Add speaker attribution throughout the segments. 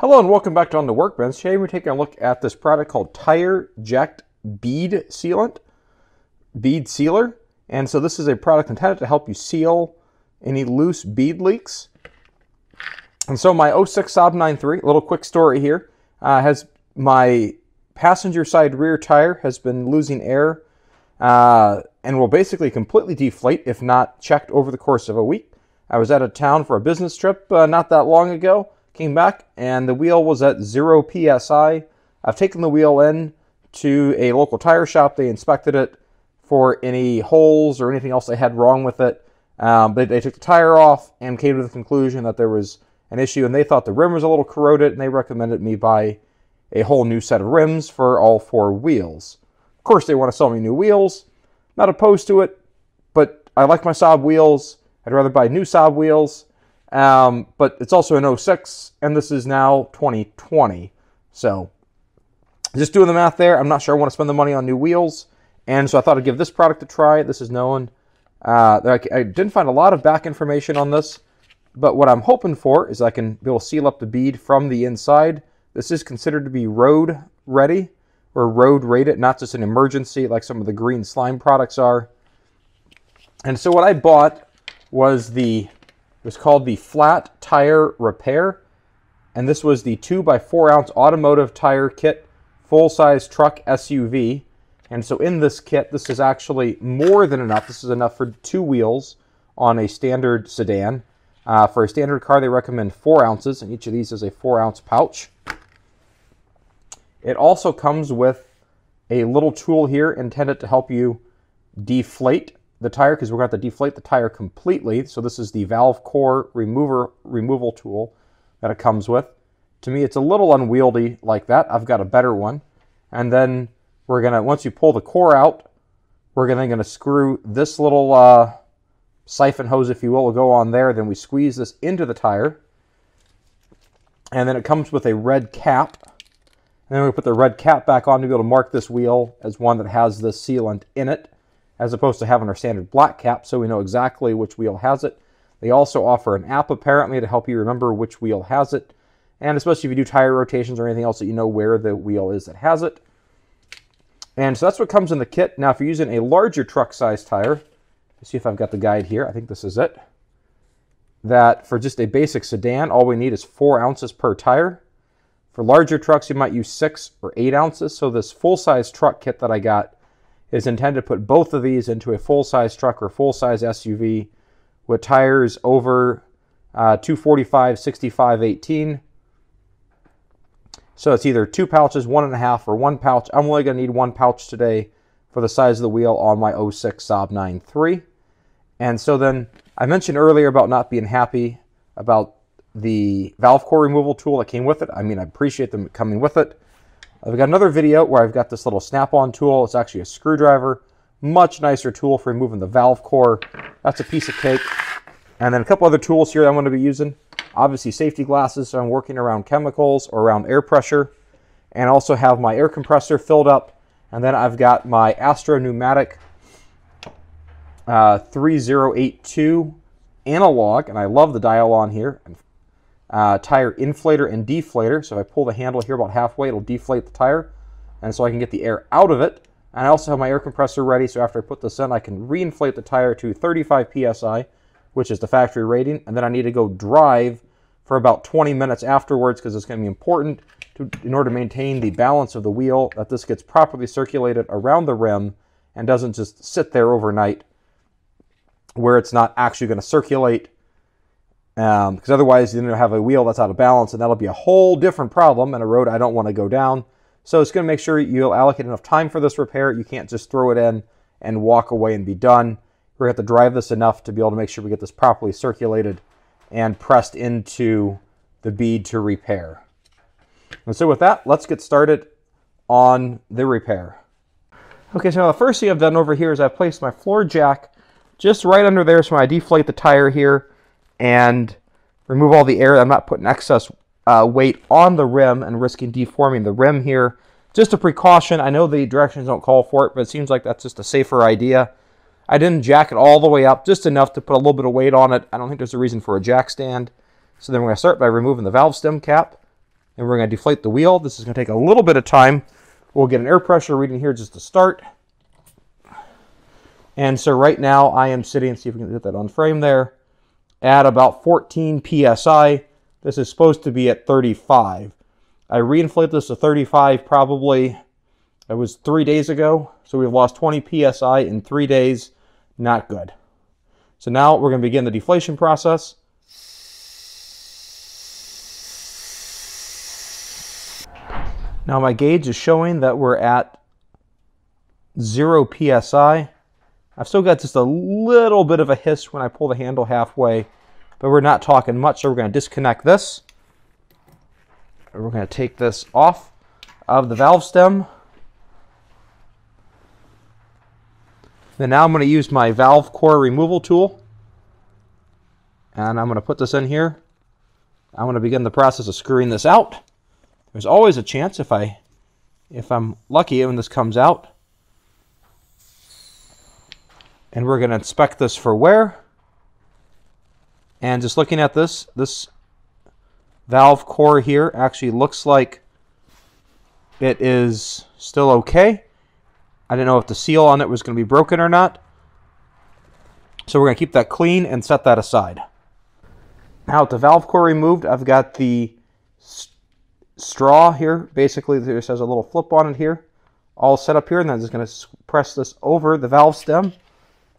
Speaker 1: Hello and welcome back to On the Workbench. Today we're taking a look at this product called TireJect Bead Sealant, Bead Sealer. And so this is a product intended to help you seal any loose bead leaks. And so my 06 Saab 9.3, a little quick story here, has my passenger side rear tire has been losing air and will basically completely deflate if not checked over the course of a week. I was out of town for a business trip not that long ago. Came back and the wheel was at 0 psi. I've taken the wheel in to a local tire shop. They inspected it for any holes or anything else they had wrong with it. They took the tire off and came to the conclusion that there was an issue, and they thought the rim was a little corroded, and they recommended me buy a whole new set of rims for all four wheels. Of course, they want to sell me new wheels. Not opposed to it, but I like my Saab wheels. I'd rather buy new Saab wheels. But it's also an 06, and this is now 2020. So, just doing the math there, I'm not sure I want to spend the money on new wheels. And so I thought I'd give this product a try. This is known. I didn't find a lot of back information on this, but what I'm hoping for is I can be able to seal up the bead from the inside. This is considered to be road ready or road rated, not just an emergency like some of the green slime products are. And so what I bought was it was called the Flat Tire Repair, and this was the 2x4 ounce automotive tire kit, full-size truck SUV. And so in this kit, this is actually more than enough. This is enough for 2 wheels on a standard sedan. For a standard car, they recommend 4 ounces, and each of these is a 4-ounce pouch. It also comes with a little tool here intended to help you deflate the tire, because we're going to have to deflate the tire completely. So this is the valve core removal tool that it comes with. To me, it's a little unwieldy like that. I've got a better one. And then we're going to, once you pull the core out, we're going to screw this little siphon hose, if you will go on there. Then we squeeze this into the tire. And then it comes with a red cap. And then we put the red cap back on to be able to mark this wheel as one that has this sealant in it, as opposed to having our standard black cap, so we know exactly which wheel has it. They also offer an app, apparently, to help you remember which wheel has it, and especially if you do tire rotations or anything else, that you know where the wheel is that has it. And so that's what comes in the kit. Now, if you're using a larger truck size tire, let's see if I've got the guide here. I think this is it. That for just a basic sedan, all we need is 4 ounces per tire. For larger trucks, you might use 6 or 8 ounces. So this full-size truck kit that I got is intended to put both of these into a full-size truck or full-size SUV with tires over 245, 65, 18. So it's either 2 pouches, 1.5, or 1 pouch. I'm only going to need 1 pouch today for the size of the wheel on my 06 Saab 9.3. And so then I mentioned earlier about not being happy about the valve core removal tool that came with it. I mean, I appreciate them coming with it. I've got another video where I've got this little snap-on tool. It's actually a screwdriver. Much nicer tool for removing the valve core. That's a piece of cake. And then a couple other tools here I'm going to be using. Obviously safety glasses, so I'm working around chemicals or around air pressure. And I also have my air compressor filled up. And then I've got my Astro Pneumatic 3082 analog, and I love the dial on here. Tire inflator and deflator. So if I pull the handle here about halfway, it'll deflate the tire, and so I can get the air out of it. And I also have my air compressor ready, so after I put this in, I can re-inflate the tire to 35 psi, which is the factory rating, and then I need to go drive for about 20 minutes afterwards, because it's going to be important in order to maintain the balance of the wheel, that this gets properly circulated around the rim and doesn't just sit there overnight where it's not actually going to circulate. Because otherwise you're going to have a wheel that's out of balance, and that'll be a whole different problem and a road I don't want to go down. So it's going to make sure you'll allocate enough time for this repair. You can't just throw it in and walk away and be done. We're going to have to drive this enough to be able to make sure we get this properly circulated and pressed into the bead to repair. And so with that, let's get started on the repair. Okay, so now the first thing I've done over here is I've placed my floor jack just right under there, so when I deflate the tire here and remove all the air, I'm not putting excess weight on the rim and risking deforming the rim here. Just a precaution. I know the directions don't call for it, but it seems like that's just a safer idea. I didn't jack it all the way up, just enough to put a little bit of weight on it. I don't think there's a reason for a jack stand. So then we're going to start by removing the valve stem cap. and we're going to deflate the wheel. This is going to take a little bit of time. We'll get an air pressure reading here just to start. And so right now I am sitting, see if we can get that on frame there, at about 14 PSI. This is supposed to be at 35. I re-inflated this to 35 probably, it was 3 days ago. So we've lost 20 PSI in 3 days. Not good. So now we're going to begin the deflation process. Now my gauge is showing that we're at 0 PSI. I've still got just a little bit of a hiss when I pull the handle halfway, but we're not talking much, so we're going to disconnect this. We're going to take this off of the valve stem. Then now I'm going to use my valve core removal tool, and I'm going to put this in here. I'm going to begin the process of screwing this out. There's always a chance if I'm lucky when this comes out. And we're going to inspect this for wear. And just looking at this valve core here actually looks like it is still okay. I didn't know if the seal on it was going to be broken or not. So we're going to keep that clean and set that aside. Now with the valve core removed, I've got the straw here. Basically, this has a little flip on it here. All set up here, and then I'm just going to press this over the valve stem.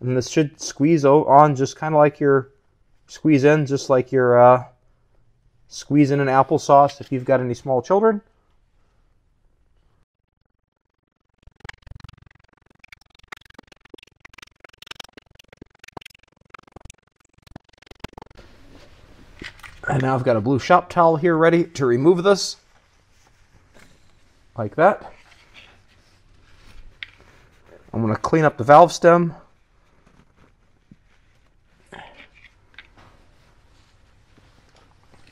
Speaker 1: And this should squeeze on just kind of like you're squeezing an applesauce if you've got any small children. And now I've got a blue shop towel here ready to remove this. Like that. I'm going to clean up the valve stem.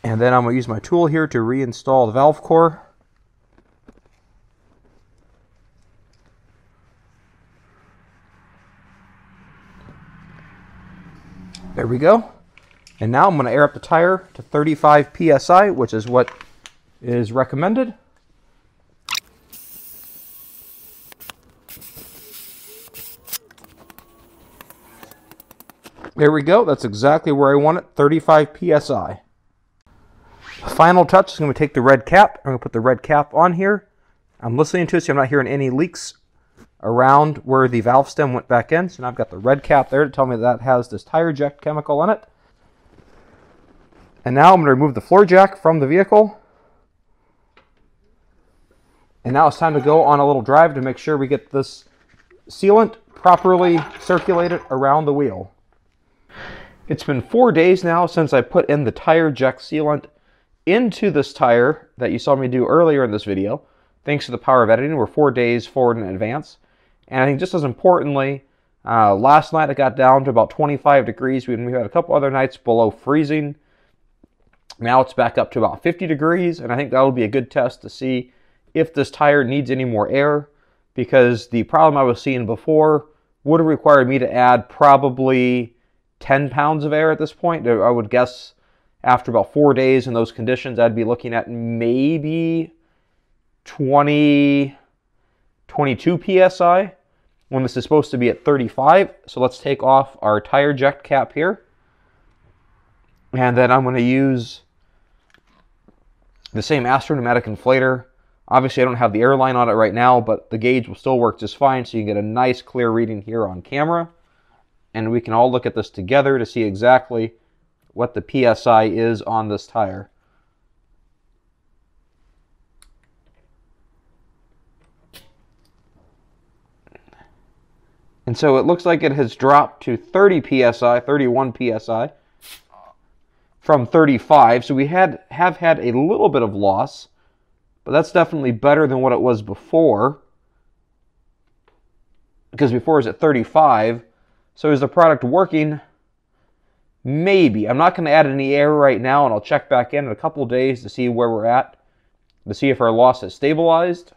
Speaker 1: And then I'm going to use my tool here to reinstall the valve core. There we go. And now I'm going to air up the tire to 35 PSI, which is what is recommended. There we go. That's exactly where I want it, 35 PSI. The final touch is going to take the red cap. I'm going to put the red cap on here. I'm listening to it, so I'm not hearing any leaks around where the valve stem went back in. So now I've got the red cap there to tell me that has this TireJect chemical in it. And now I'm going to remove the floor jack from the vehicle. And now it's time to go on a little drive to make sure we get this sealant properly circulated around the wheel. It's been 4 days now since I put in the TireJect sealant into this tire that you saw me do earlier in this video. Thanks to the power of editing, we're 4 days forward in advance. And I think just as importantly, last night it got down to about 25 degrees. We had a couple other nights below freezing. Now it's back up to about 50 degrees, and I think that will be a good test to see if this tire needs any more air, because the problem I was seeing before would have required me to add probably 10 pounds of air at this point. I would guess after about 4 days in those conditions, I'd be looking at maybe 22 PSI when this is supposed to be at 35. So let's take off our TireJect cap here. And then I'm going to use the same Astro pneumatic inflator. Obviously, I don't have the airline on it right now, but the gauge will still work just fine, so you can get a nice clear reading here on camera. And we can all look at this together to see exactly what the PSI is on this tire. And so it looks like it has dropped to 30 PSI, 31 PSI. From 35, so we have had a little bit of loss, but that's definitely better than what it was before, because before it was at 35. So is the product working? Maybe. I'm not going to add any air right now, and I'll check back in a couple of days to see where we're at, to see if our loss has stabilized,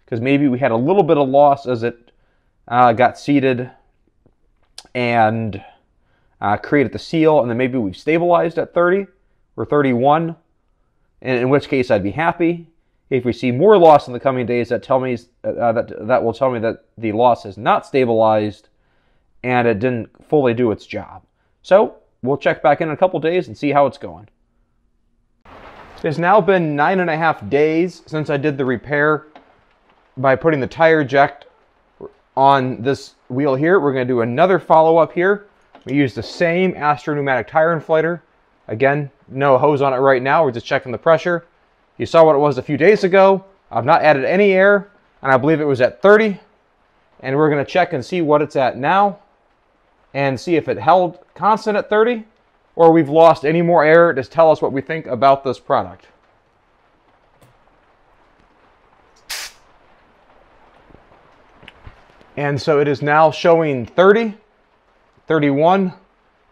Speaker 1: because maybe we had a little bit of loss as it got seated and created the seal, and then maybe we've stabilized at 30 or 31. in which case I'd be happy. If we see more loss in the coming days, that will tell me that the loss has not stabilized and it didn't fully do its job. So we'll check back in a couple days and see how it's going. It has now been 9.5 days since I did the repair by putting the TireJect on this wheel here. We're going to do another follow-up here. We use the same Astro pneumatic tire inflator. Again, no hose on it right now. We're just checking the pressure. You saw what it was a few days ago. I've not added any air, and I believe it was at 30. And we're going to check and see what it's at now and see if it held constant at 30 or we've lost any more air. Just tell us what we think about this product. And so it is now showing 30, 31.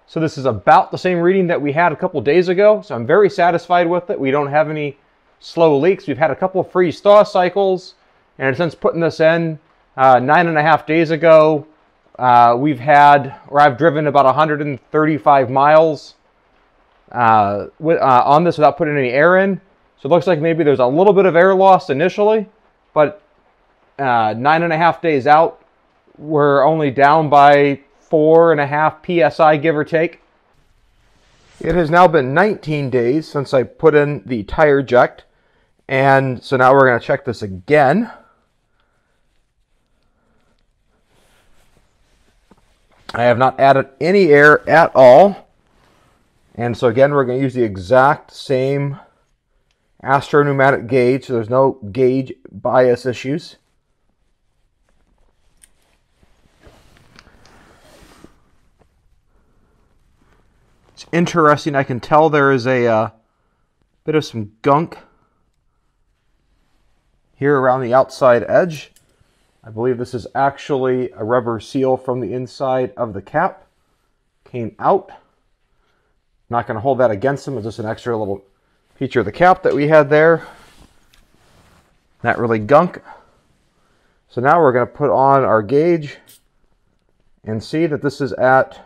Speaker 1: So this is about the same reading that we had a couple days ago. So I'm very satisfied with it. We don't have any slow leaks. We've had a couple of freeze-thaw cycles. And since putting this in 9.5 days ago, I've driven about 135 miles on this without putting any air in. So it looks like maybe there's a little bit of air loss initially, but 9.5 days out, we're only down by 4.5 psi, give or take. It has now been 19 days since I put in the TireJect, and so now we're going to check this again. I have not added any air at all. And so again, we're going to use the exact same Astro pneumatic gauge, so there's no gauge bias issues. It's interesting, I can tell there is a bit of some gunk here around the outside edge. I believe this is actually a rubber seal from the inside of the cap. Came out. Not going to hold that against them. It's just an extra little feature of the cap that we had there. Not really gunk. So now we're going to put on our gauge and see that this is at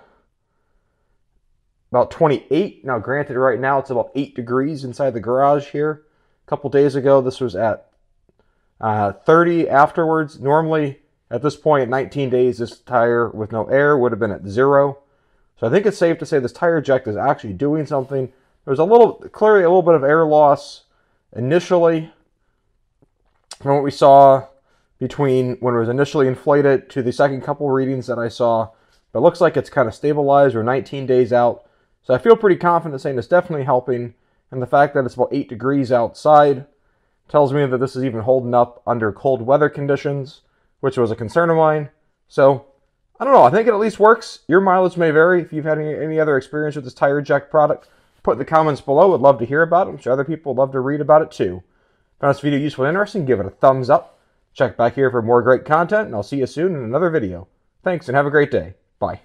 Speaker 1: about 28. Now granted, right now it's about 8 degrees inside the garage here. A couple days ago this was at 30 afterwards. Normally at this point at 19 days, this tire with no air would have been at 0. So I think it's safe to say this TireJect is actually doing something. There's clearly a little bit of air loss initially from what we saw between when it was initially inflated to the second couple readings that I saw. But it looks like it's kind of stabilized. We're 19 days out. So I feel pretty confident saying it's definitely helping. And the fact that it's about 8 degrees outside tells me that this is even holding up under cold weather conditions, which was a concern of mine. So, I don't know. I think it at least works. Your mileage may vary. If you've had any other experience with this TireJect product, put in the comments below. I'd love to hear about it. I'm sure other people would love to read about it too. If you found this video useful and interesting, give it a thumbs up. Check back here for more great content, and I'll see you soon in another video. Thanks, and have a great day. Bye.